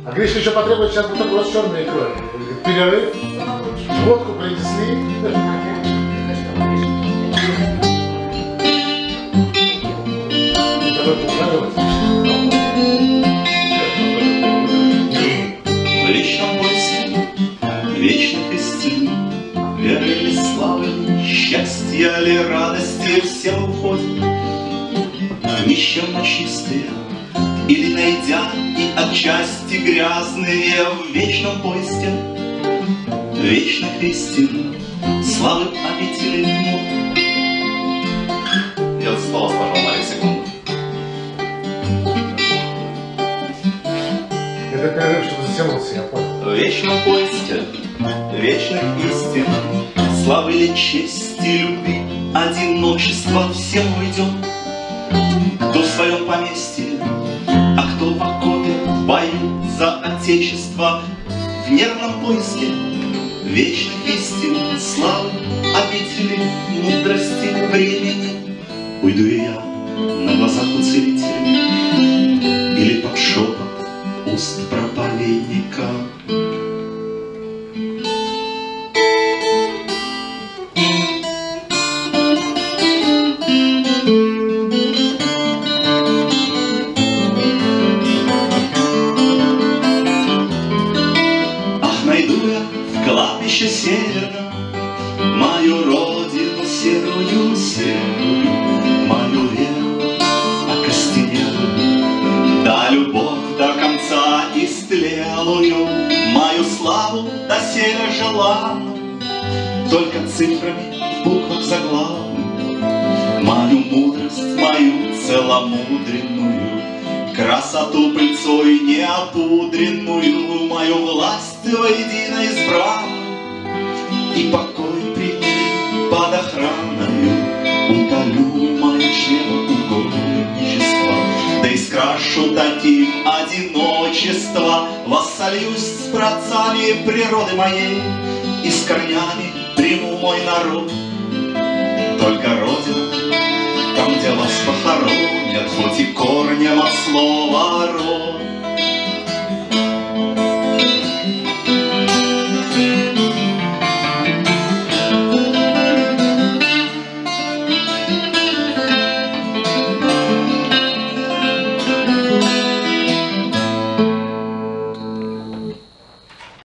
А Гриша еще потребует сейчас бутерброд с черной икрой. Перерыв. Водку принесли. В вечном поиске вечных истин, веры ли, славы, счастья ли, радости, все уходят нищим чистые, или найдя и отчасти грязные в вечном поиске вечных истин, славы обители муд. Я слово сложил на секунду. Это перерыв, чтобы затянулся, я понял. В вечном поиске вечных истин, славы ли, чести, любви, одиночества всем уйдем. Кто в своем поместье, а кто в окопе, в бою за отечество, в нервном поиске вечных истин, славы, обители, мудрости, времени. Уйду и я на глазах у целителя или под шепот уст проповедника. Кладбище северном, мою родину серую, серую, мою веру окостенелую, да любовь до конца истлелую, мою славу доселе желанную, только цифрами в буквах заглавных, мою мудрость, мою целомудренную, красоту пыльцой неопудренную, мою власть воедино избранную, и покой прими под охраною, утолю мое чрево угодничества, да и скрашу таким одиночество, воссольюсь с праотцами природы моей, и с корнями приму мой народ. Только Родина, там, где вас похоронят, хоть и корнем от слова